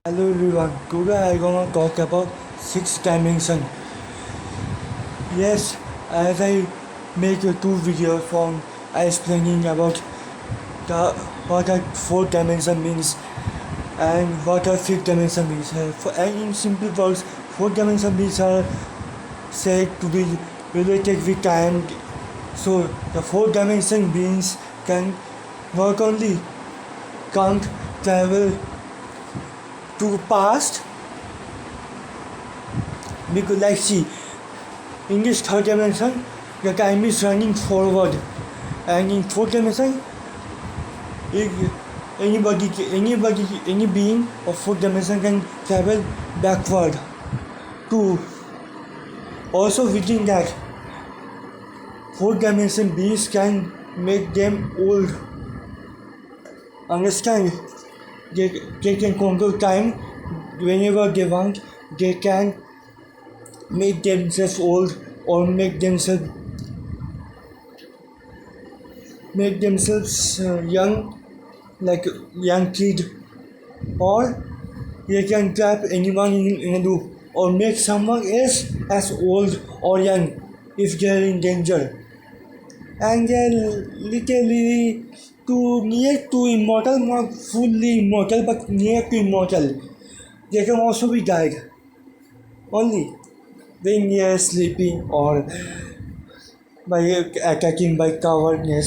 Hello everyone, today I'm gonna talk about six dimension. Yes, as I make two videos on explaining about the what a four dimension means and what a fifth dimension means. And in simple words, four dimension means are said to be related with time. So the four dimension beings can not only can't travel to past because like see in this third dimension the time is running forward and in fourth dimension any being of fourth dimension can travel backward to also within that fourth dimension beings can make them old, understand, they can control time whenever they want. They can make themselves old or make themselves young, like young kid, or they can trap anyone in a loop or make someone else as old or young if they're in danger. And they're literally too near to immortal, not fully immortal, but near to immortal. They can also be died only when they are sleeping or by attacking by cowardly.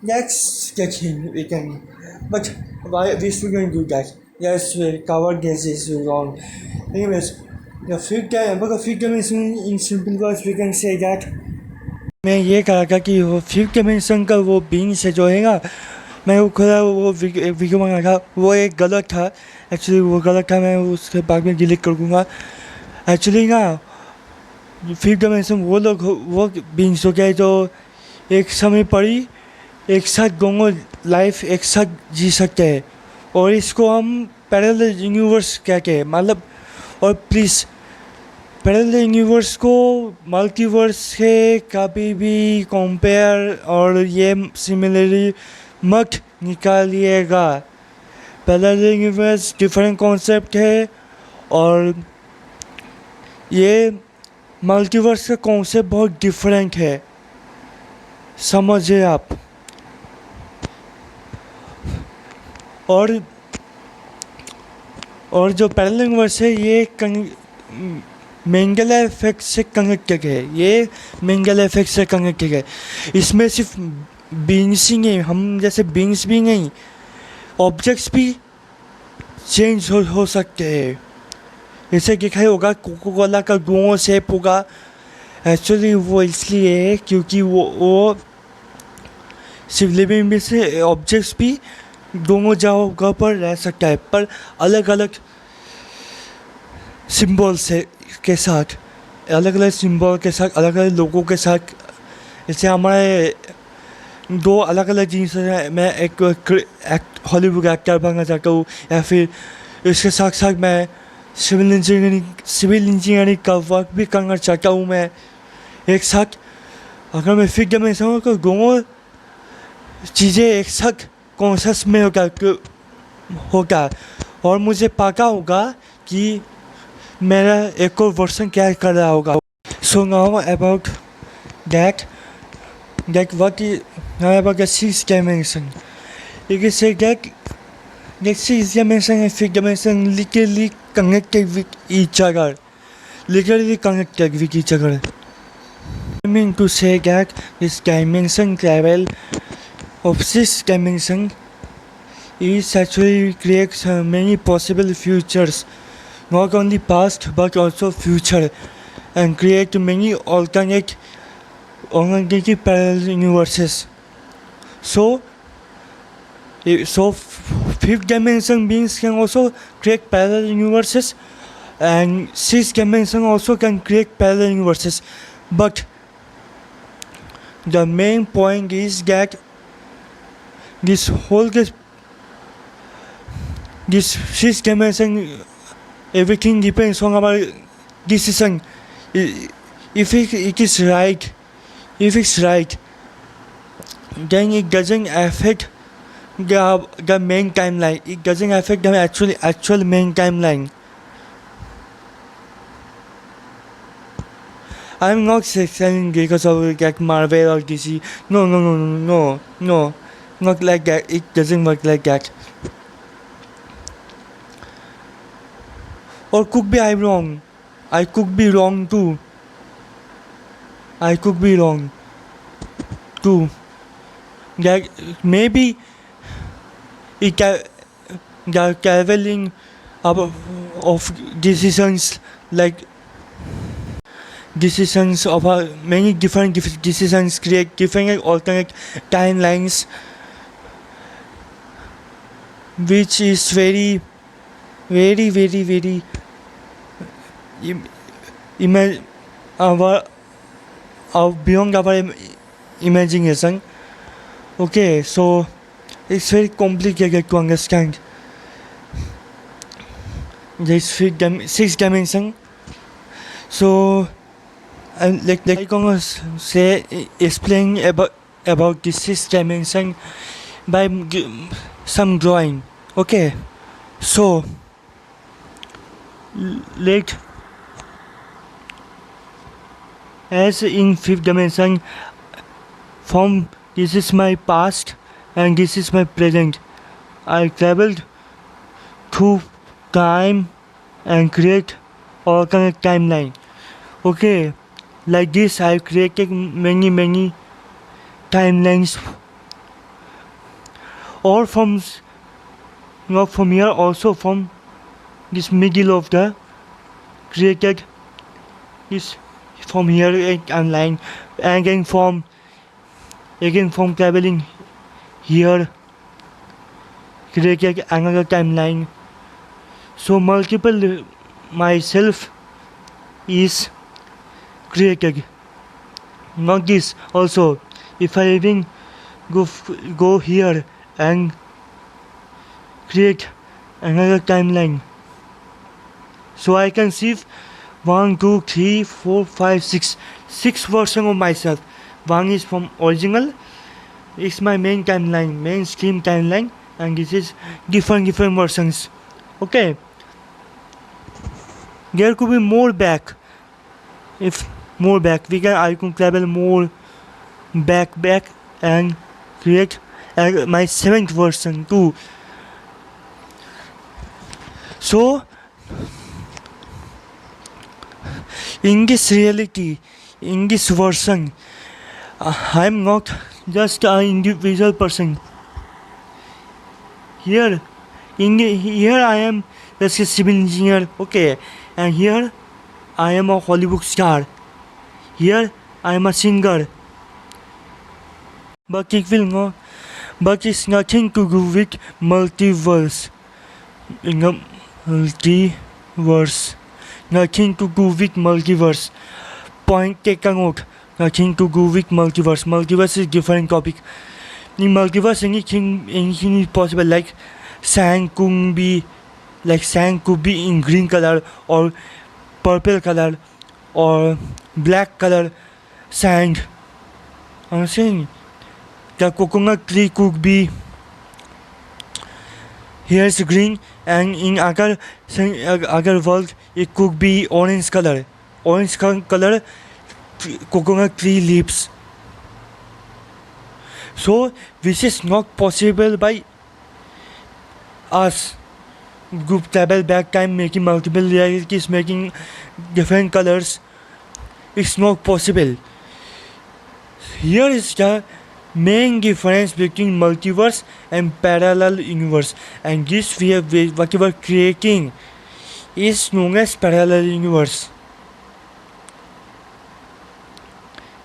That's the thing we can. But why we shouldn't do that? Yes, cowardness is wrong. Anyways, the fifth dimension in simple words we can say that मैं ये कहा था कि वो fifth dimension का वो beings है जो है ना, मैं वो खुदा वो वीडियो मंगा था, वो एक गलत था। एक्चुअली वो गलत था, मैं उसके बाद में डिलीट कर दूँगा। एक्चुअली ना फिफ्थ डिमेंशन वो बींग्स हो गए जो एक समय पर ही एक साथ दोनों लाइफ एक साथ जी सकते हैं और इसको हम पैरेलल यूनिवर्स कहते हैं। मतलब और प्लीज़ पैरेलल यूनिवर्स को मल्टीवर्स से कभी भी कंपेयर और ये सिमिलरिटी मत निकालिएगा। पैरेलल यूनिवर्स डिफरेंट कॉन्सेप्ट है और ये मल्टीवर्स का कॉन्सेप्ट बहुत डिफरेंट है, समझिए आप। और जो पैरेलल यूनिवर्स है ये मेंगेला इफेक्ट से कनेक्टेड है, ये मेंगेला इफेक्ट से कनेक्टेड है। इसमें सिर्फ बीइंग्स ही नहीं, हम जैसे बीइंग्स भी नहीं, ऑब्जेक्ट्स भी चेंज हो सकते हैं। जैसे दिखाई होगा कोको कोला का दो शेप होगा, एक्चुअली वो इसलिए है क्योंकि वो सिर्फ लिविंग में से ऑब्जेक्ट्स भी दोनों जगह पर रह सकता है, पर अलग अलग सिंबल से के साथ, अलग अलग सिंबल के साथ, अलग अलग लोगों के साथ। जैसे हमारे दो अलग अलग जीन्स हैं, मैं एक हॉलीवुड एक्टर बनना चाहता हूँ या फिर इसके साथ साथ मैं सिविल इंजीनियरिंग का वर्क भी करना चाहता हूँ। मैं एक साथ अगर मैं फिक्र में समझ तो दोनों चीज़ें एक साथ कॉन्शस में होगा और मुझे पता होगा कि मेरा एक और वर्सन क्या कर रहा होगा। So now about that what is now about the sixth dimension. You can say that the sixth dimension and fifth dimension literally connected with each other. I mean to say that this dimension travel of sixth dimension is actually creates many possible futures, not only past but also future, and create many alternative parallel universes. So fifth dimension beings can also create parallel universes, and sixth dimension also can create parallel universes. But the main point is that this sixth dimension, everything depends on our decision. If it is right, if it's right, then it doesn't affect the main timeline. It doesn't affect the actual main timeline. I'm not saying because of like Marvel or DC. No, not like that. It doesn't work like that. Or could be I'm wrong. I could be wrong too. I could be wrong too. That maybe it the traveling of decisions, like decisions of many different decisions create different alternate timelines, which is very our beyond our imagination. Okay, so it's very complicated to understand. There's six dimension. So like I gonna say explain about this six dimension by some drawing. Okay, so like as in fifth dimension, from this is my past and this is my present. I traveled through time and create alternate timeline. Okay, like this I created many timelines, or from not from here, also from this middle of the created is from here timeline, again from traveling here created another timeline. So multiple myself is created. Not this also. If I even go here and create another timeline, so I can see 1, 2, 3, 4, 5, 6 versions of myself. One is from original, it's my main timeline, mainstream timeline, and this is different versions. Okay, there could be more back. If more back, I can travel more back and create my seventh version too. So in this reality, in this version, I'm not just an individual person. Here I am just a civil engineer, okay, and here I am a Hollywood star. Here I am a singer. But it's nothing to do with multiverse. Nothing to do with multiverse. Point taken out. Nothing to do with multiverse. Multiverse is different topic. In multiverse, anything is possible. Like sand could be in green color or purple color or black color sand. I'm saying the coconut tree could be here's green, and in other world it could be orange color coconut tree leaves. So this is not possible by us. Group travel back time, making multiple realities, making different colors. It's not possible. Here is the main difference between multiverse and parallel universe, and this what we are creating is known as parallel universe.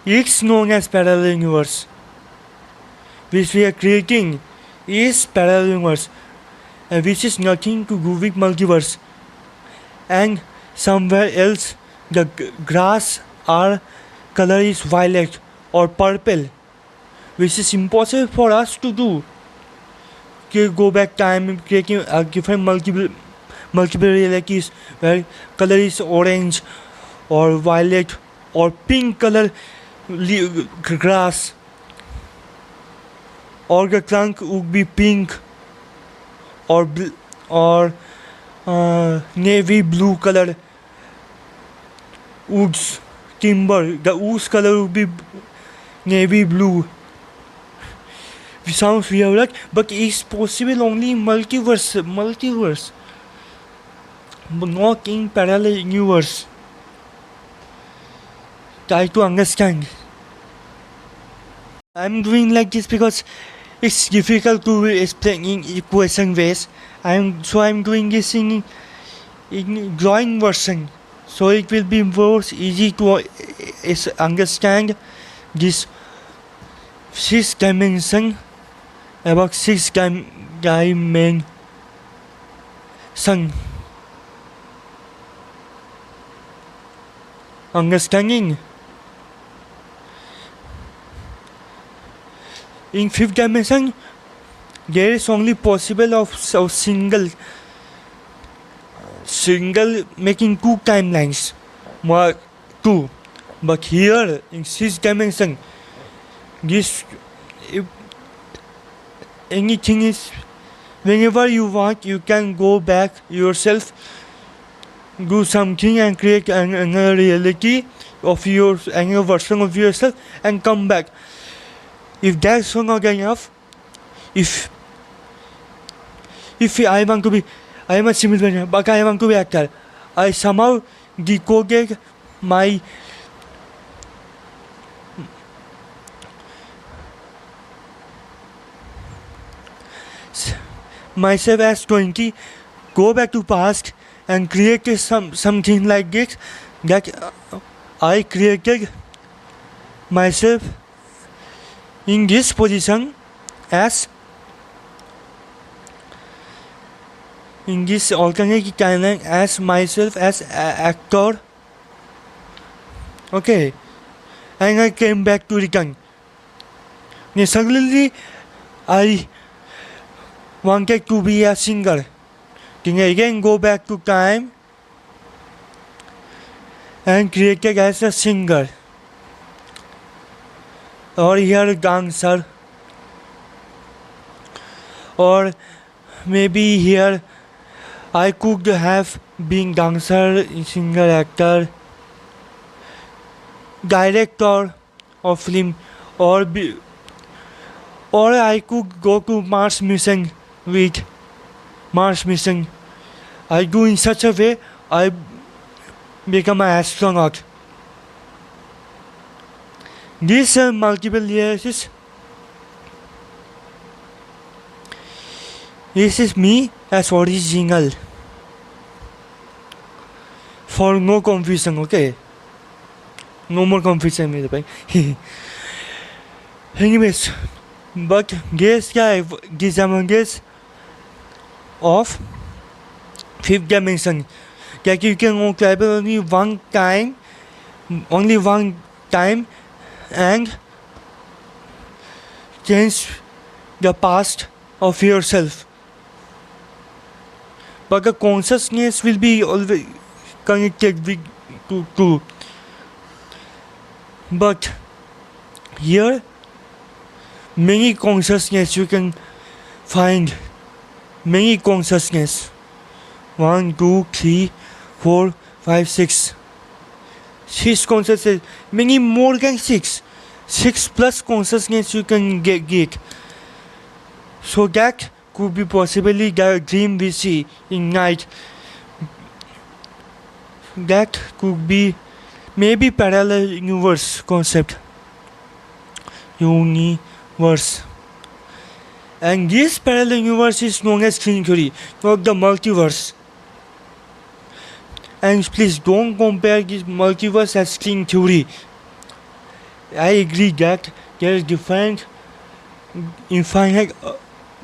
It's known as parallel universe. Which we are creating is parallel universe, and which is nothing to do with multiverse. And somewhere else the grass or color is violet or purple, which is impossible for us to do. Go back time, creating different multiple realities where color is orange or violet or pink color grass. or the trunk would be pink or navy blue color woods timber. The wood's color would be navy blue. It sounds weird, right? But it's possible only in multiverse, but not in parallel universe. Try to understand. I'm doing like this because it's difficult to explain in equation ways. I'm doing this in drawing version, so it will be more easy to understand this 6 dimension about 6 dimension. Understanding. In 5th dimension, there is only possible of single making 2 timelines, more 2. But here in 6th dimension, this if anything is, whenever you want, you can go back yourself, do something and create another reality of another version of yourself and come back. If that's not enough, if I am a simulation, but I want to be actor, I somehow decoded myself as 20, go back to past and create something like this, that I created myself in this position as in this alternate timeline as myself as actor. Okay, and I came back to return. Then suddenly I wanted to be a singer. Then I again go back to time and created as a singer. Or here dancer, or maybe here I could have been dancer, singer, actor, director of film, or I could go to Mars mission with Mars mission. I do in such a way I become an astronaut. These multiple layers this is me as original. For no confusion, okay? No more confusion with the anyways, but guess these images of 5th dimension that you can travel only one time and change the past of yourself. But the consciousness will be always connected with to. But here, many consciousness you can find. Many consciousness. 1, 2, 3, 4, 5, 6. 6 consciousness. Many more than 6. 6 plus consciousness you can get. So that could be possibly the dream we see in night. That could be maybe parallel universe concept. Universe. And this parallel universe is known as string theory, not the multiverse. And please don't compare this multiverse as string theory. I agree that there is different infinite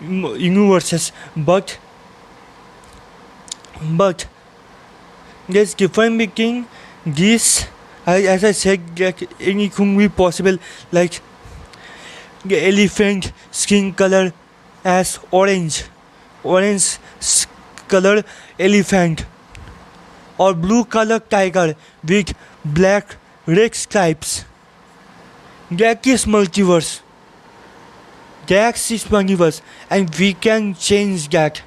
universes, but there's difference between this. As I said, that anything will be possible, like the elephant skin color as orange color elephant, or blue color tiger with black red stripes. That is multiverse. That's this universe, and we can change that.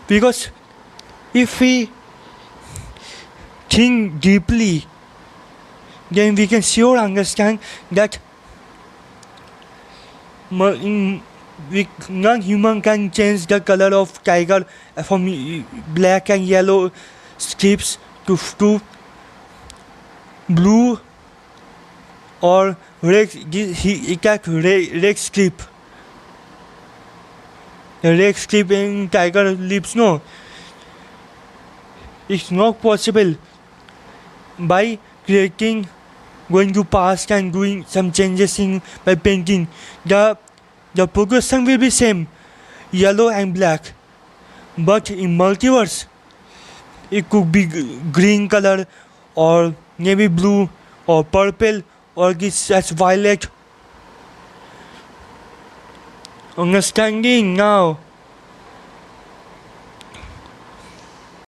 Because if we think deeply, then we can sure understand that non-human can change the color of tiger from black and yellow strips to blue or red. Red strip. The red strip in tiger lips. No, it's not possible by creating, going to past and doing some changes in by painting. The progression will be same, yellow and black, but in multiverse it could be green color or navy blue or purple or this as violet. Understanding now.